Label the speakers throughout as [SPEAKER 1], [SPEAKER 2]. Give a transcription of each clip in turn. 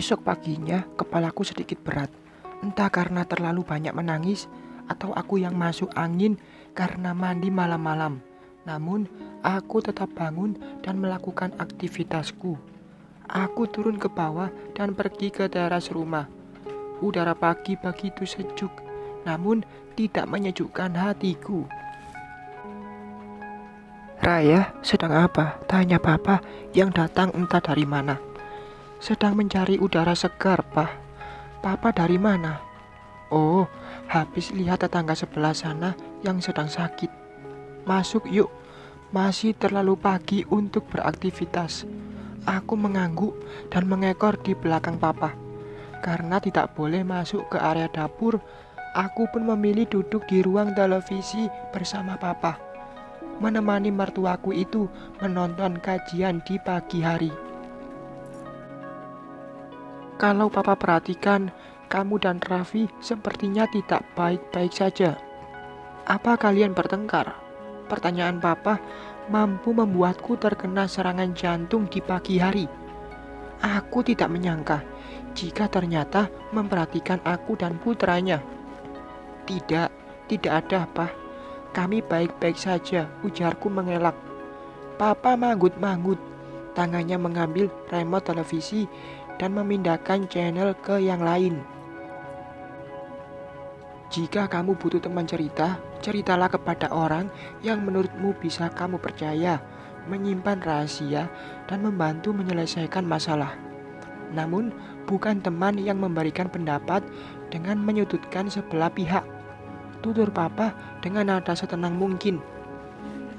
[SPEAKER 1] Esok paginya, kepalaku sedikit berat. Entah karena terlalu banyak menangis atau aku yang masuk angin karena mandi malam-malam. Namun, aku tetap bangun dan melakukan aktivitasku. Aku turun ke bawah dan pergi ke teras rumah. Udara pagi begitu sejuk, namun tidak menyejukkan hatiku. "Raya, sedang apa?" tanya papa yang datang entah dari mana. "Sedang mencari udara segar, Pak." "Papa dari mana?" "Oh, habis lihat tetangga sebelah sana yang sedang sakit." "Masuk yuk, masih terlalu pagi untuk beraktivitas." Aku mengangguk dan mengekor di belakang papa. Karena tidak boleh masuk ke area dapur, aku pun memilih duduk di ruang televisi bersama papa, menemani mertuaku itu menonton kajian di pagi hari. "Kalau papa perhatikan, kamu dan Raffi sepertinya tidak baik-baik saja. Apa kalian bertengkar?" Pertanyaan papa mampu membuatku terkena serangan jantung di pagi hari. Aku tidak menyangka jika ternyata memperhatikan aku dan putranya. "Tidak, tidak ada, Pak. Kami baik-baik saja," ujarku mengelak. Papa manggut-manggut, tangannya mengambil remote televisi dan memindahkan channel ke yang lain. "Jika kamu butuh teman cerita, ceritalah kepada orang yang menurutmu bisa kamu percaya, menyimpan rahasia, dan membantu menyelesaikan masalah. Namun, bukan teman yang memberikan pendapat dengan menyudutkan sebelah pihak," tutur papa dengan nada setenang mungkin.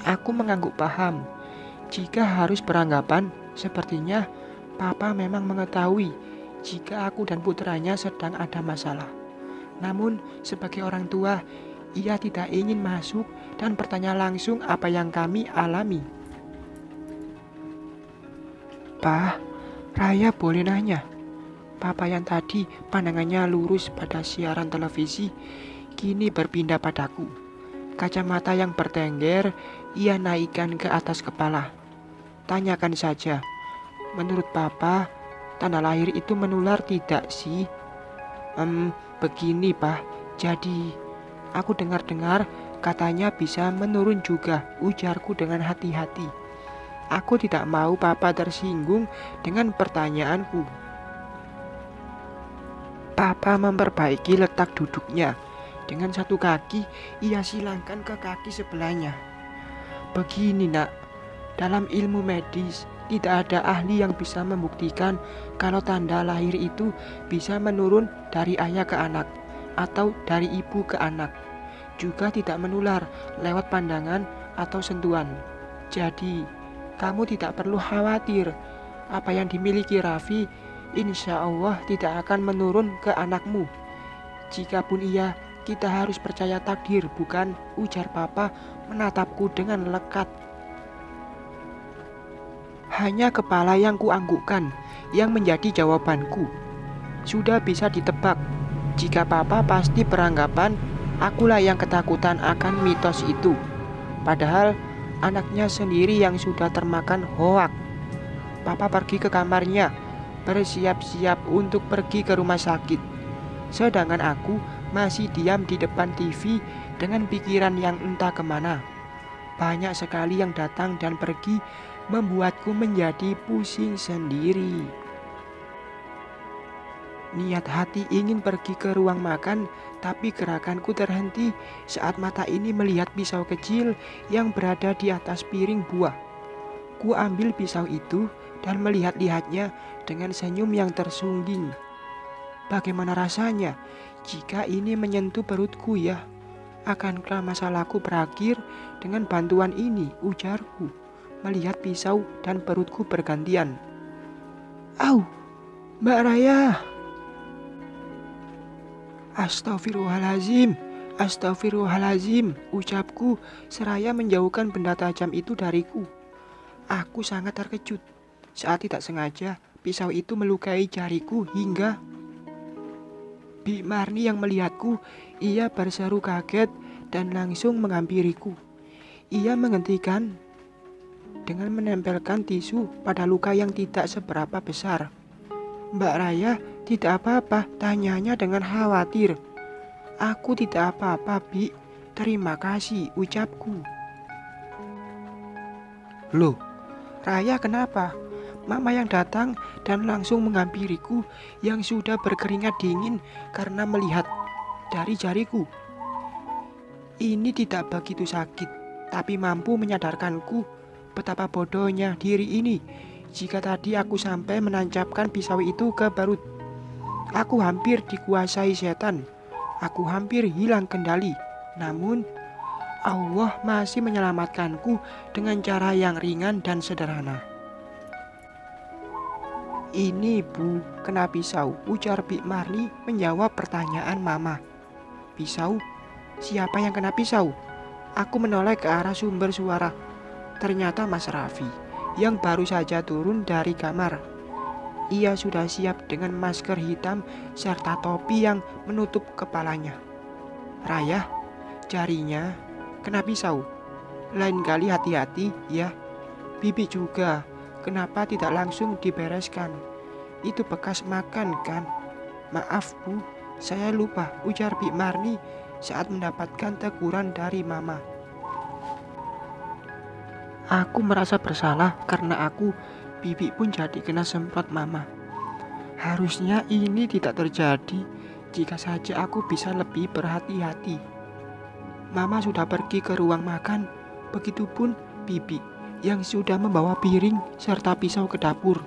[SPEAKER 1] Aku mengangguk paham. Jika harus beranggapan, sepertinya papa memang mengetahui jika aku dan putranya sedang ada masalah. Namun, sebagai orang tua, ia tidak ingin masuk dan bertanya langsung apa yang kami alami. "Pak, Raya boleh nanya?" Papa yang tadi pandangannya lurus pada siaran televisi, kini berpindah padaku. Kacamata yang bertengger, ia naikkan ke atas kepala. "Tanyakan saja. Menurut papa, tanda lahir itu menular tidak sih?" Begini, Pak. Jadi, aku dengar-dengar katanya bisa menurun juga," ujarku dengan hati-hati. Aku tidak mau papa tersinggung dengan pertanyaanku. Papa memperbaiki letak duduknya. Dengan satu kaki, ia silangkan ke kaki sebelahnya. "Begini, Nak. Dalam ilmu medis, tidak ada ahli yang bisa membuktikan kalau tanda lahir itu bisa menurun dari ayah ke anak atau dari ibu ke anak. Juga tidak menular lewat pandangan atau sentuhan. Jadi, kamu tidak perlu khawatir. Apa yang dimiliki Raffi, insya Allah tidak akan menurun ke anakmu. Jikapun iya, kita harus percaya takdir, bukan?" ujar papa menatapku dengan lekat. Hanya kepala yang kuanggukkan yang menjadi jawabanku. Sudah bisa ditebak, jika papa pasti beranggapan akulah yang ketakutan akan mitos itu. Padahal anaknya sendiri yang sudah termakan hoak. Papa pergi ke kamarnya, bersiap-siap untuk pergi ke rumah sakit. Sedangkan aku masih diam di depan TV dengan pikiran yang entah kemana. Banyak sekali yang datang dan pergi, membuatku menjadi pusing sendiri. Niat hati ingin pergi ke ruang makan, tapi gerakanku terhenti saat mata ini melihat pisau kecil yang berada di atas piring buah. Ku ambil pisau itu dan melihat-lihatnya dengan senyum yang tersungging. Bagaimana rasanya jika ini menyentuh perutku ya? Akankah masalahku berakhir dengan bantuan ini, ujarku, melihat pisau dan perutku bergantian. "Au, Mbak Raya!" Astagfirullahalazim, astagfirullahalazim, ucapku seraya menjauhkan benda tajam itu dariku. Aku sangat terkejut saat tidak sengaja pisau itu melukai jariku hingga Bi Marni yang melihatku, ia berseru kaget dan langsung menghampiriku. Ia menghentikan dengan menempelkan tisu pada luka yang tidak seberapa besar. Mbak Raya tidak apa-apa, tanyanya dengan khawatir. Aku tidak apa-apa, Bi. Terima kasih, ucapku. Loh, Raya kenapa? Mama yang datang dan langsung menghampiriku yang sudah berkeringat dingin karena melihat dari jariku. Ini tidak begitu sakit, tapi mampu menyadarkanku betapa bodohnya diri ini. Jika tadi aku sampai menancapkan pisau itu ke perut, aku hampir dikuasai setan. Aku hampir hilang kendali. Namun, Allah masih menyelamatkanku dengan cara yang ringan dan sederhana. Ini Bu, kena pisau, ujar Bik Marni menjawab pertanyaan Mama. Pisau? Siapa yang kena pisau? Aku menoleh ke arah sumber suara. Ternyata Mas Raffi yang baru saja turun dari kamar. Ia sudah siap dengan masker hitam serta topi yang menutup kepalanya. Raya, jarinya kena pisau. Lain kali hati-hati ya. Bibi juga, kenapa tidak langsung dibereskan? Itu bekas makan kan? Maaf Bu, saya lupa, ujar Bik Marni saat mendapatkan teguran dari Mama. Aku merasa bersalah karena Bibi pun jadi kena semprot Mama. Harusnya ini tidak terjadi jika saja aku bisa lebih berhati-hati. Mama sudah pergi ke ruang makan, begitupun Bibi yang sudah membawa piring serta pisau ke dapur.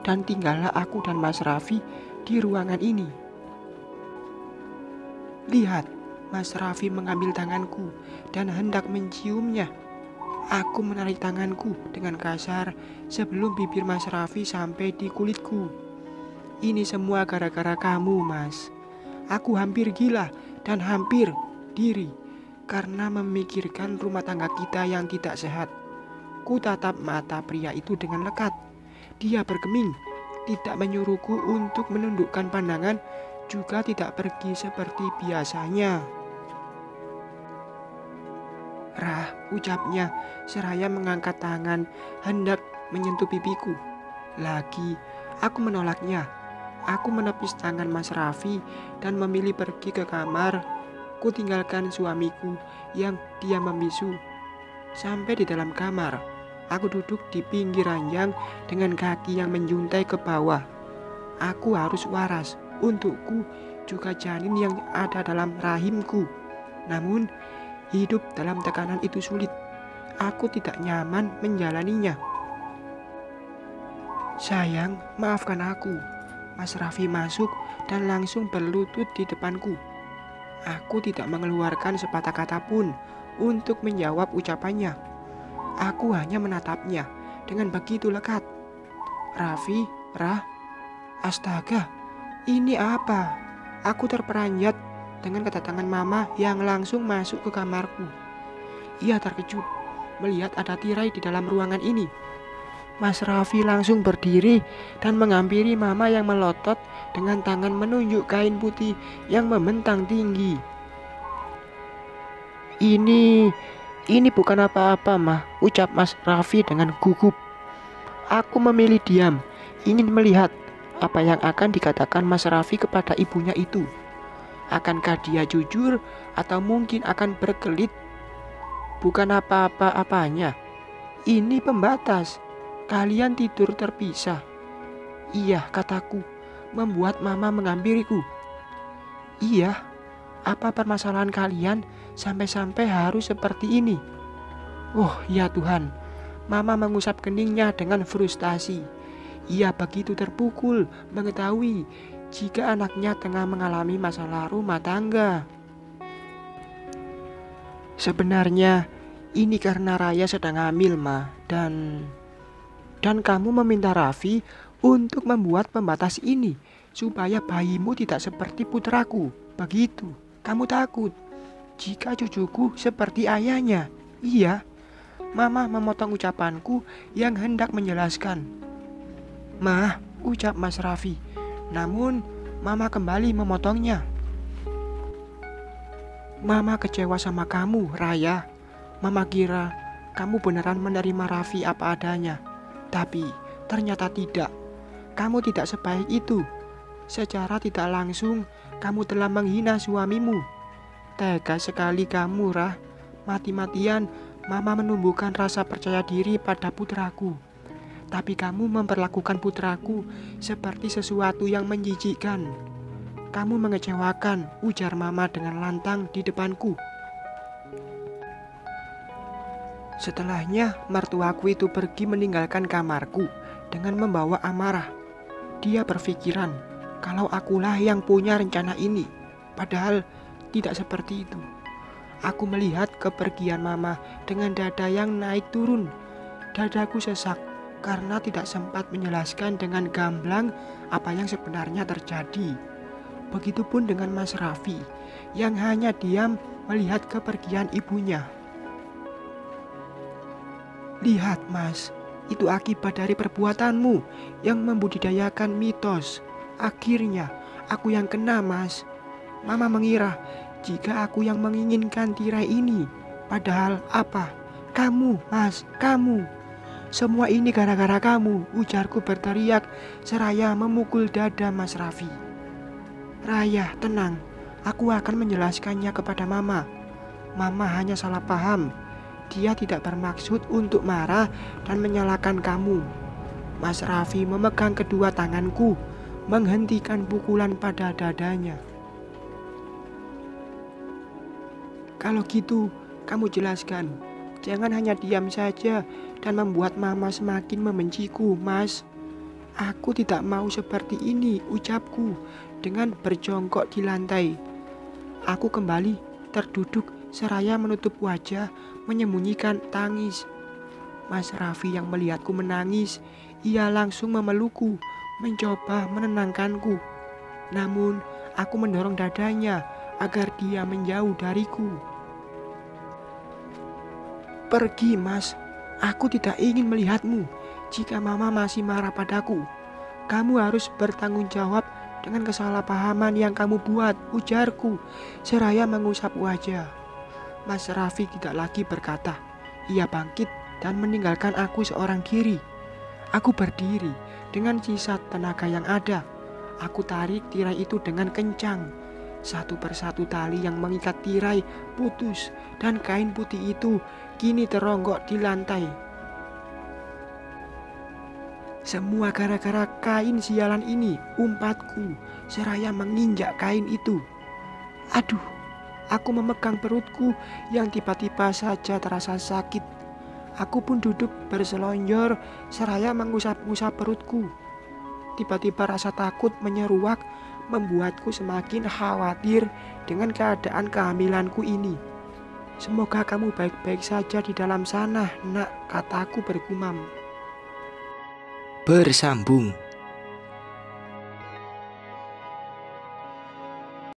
[SPEAKER 1] Dan tinggallah aku dan Mas Raffi di ruangan ini. Lihat, Mas Raffi mengambil tanganku dan hendak menciumnya. Aku menarik tanganku dengan kasar sebelum bibir Mas Raffi sampai di kulitku. Ini semua gara-gara kamu, Mas. Aku hampir gila dan hampir diri karena memikirkan rumah tangga kita yang tidak sehat. Ku tatap mata pria itu dengan lekat. Dia bergeming, tidak menyuruhku untuk menundukkan pandangan, juga tidak pergi seperti biasanya. Rah, ucapnya seraya mengangkat tangan hendak menyentuh pipiku. Lagi, aku menolaknya. Aku menepis tangan Mas Raffi dan memilih pergi ke kamar. Ku tinggalkan suamiku yang diam membisu. Sampai di dalam kamar, aku duduk di pinggir ranjang dengan kaki yang menjuntai ke bawah. Aku harus waras, untukku juga janin yang ada dalam rahimku. Namun, hidup dalam tekanan itu sulit. Aku tidak nyaman menjalaninya. Sayang, maafkan aku. Mas Raffi masuk dan langsung berlutut di depanku. Aku tidak mengeluarkan sepatah kata pun untuk menjawab ucapannya. Aku hanya menatapnya dengan begitu lekat. Raffi, astaga, ini apa? Aku terperanjat dengan kedatangan Mama yang langsung masuk ke kamarku. Ia terkejut melihat ada tirai di dalam ruangan ini. Mas Raffi langsung berdiri dan menghampiri Mama yang melotot dengan tangan menunjuk kain putih yang membentang tinggi. Ini bukan apa-apa, Mah, ucap Mas Raffi dengan gugup. Aku memilih diam, ingin melihat apa yang akan dikatakan Mas Raffi kepada ibunya itu. Akankah dia jujur atau mungkin akan berkelit? Bukan apa-apa-apanya. Ini pembatas. Kalian tidur terpisah. Iya, kataku, membuat Mama menghampiriku. Iya, apa permasalahan kalian sampai-sampai harus seperti ini? Oh ya Tuhan, Mama mengusap keningnya dengan frustasi. Ia begitu terpukul mengetahui jika anaknya tengah mengalami masalah rumah tangga. Sebenarnya ini karena Raya sedang hamil, Ma, dan kamu meminta Raffi untuk membuat pembatas ini supaya bayimu tidak seperti putraku. Begitu. Kamu takut jika cucuku seperti ayahnya. Iya. Mama memotong ucapanku yang hendak menjelaskan. Mah, ucap Mas Raffi. Namun Mama kembali memotongnya. Mama kecewa sama kamu, Raya. Mama kira kamu beneran menerima Raffi apa adanya. Tapi ternyata tidak. kamu tidak sebaik itu. Secara tidak langsung, kamu telah menghina suamimu. Tega sekali kamu, Rah. Mati-matian, Mama menumbuhkan rasa percaya diri pada putraku. Tapi kamu memperlakukan putraku seperti sesuatu yang menjijikkan. Kamu mengecewakan, ujar Mama dengan lantang di depanku. Setelahnya, mertuaku itu pergi meninggalkan kamarku dengan membawa amarah. Dia berpikiran kalau akulah yang punya rencana ini, padahal tidak seperti itu. Aku melihat kepergian Mama dengan dada yang naik turun. Dadaku sesak karena tidak sempat menjelaskan dengan gamblang apa yang sebenarnya terjadi. Begitupun dengan Mas Raffi yang hanya diam melihat kepergian ibunya. Lihat Mas, itu akibat dari perbuatanmu yang membudidayakan mitos. Akhirnya aku yang kena Mas. Mama mengira jika aku yang menginginkan tirai ini. Padahal apa? Kamu Mas, kamu. Semua ini gara-gara kamu, ujarku berteriak seraya memukul dada Mas Raffi. Raya, tenang. Aku akan menjelaskannya kepada Mama. Mama hanya salah paham. Dia tidak bermaksud untuk marah dan menyalahkan kamu. Mas Raffi memegang kedua tanganku, menghentikan pukulan pada dadanya. Kalau gitu, kamu jelaskan. Jangan hanya diam saja dan membuat Mama semakin membenciku, Mas. Aku tidak mau seperti ini, ucapku dengan berjongkok di lantai. Aku kembali terduduk seraya menutup wajah, menyembunyikan tangis. Mas Raffi yang melihatku menangis, ia langsung memelukku, mencoba menenangkanku. Namun, aku mendorong dadanya agar dia menjauh dariku. Pergi, Mas. Aku tidak ingin melihatmu. Jika Mama masih marah padaku, kamu harus bertanggung jawab dengan kesalahpahaman yang kamu buat, ujarku, seraya mengusap wajah. Mas Raffi tidak lagi berkata. Ia bangkit dan meninggalkan aku seorang diri. Aku berdiri dengan sisa tenaga yang ada. Aku tarik tirai itu dengan kencang. Satu persatu tali yang mengikat tirai putus dan kain putih itu kini teronggok di lantai. Semua gara-gara kain sialan ini, umpatku seraya menginjak kain itu. Aduh, aku memegang perutku yang tiba-tiba saja terasa sakit. Aku pun duduk berselonjor seraya mengusap-usap perutku. Tiba-tiba rasa takut menyeruak membuatku semakin khawatir dengan keadaan kehamilanku ini. Semoga kamu baik-baik saja di dalam sana, nak, kataku bergumam.
[SPEAKER 2] Bersambung.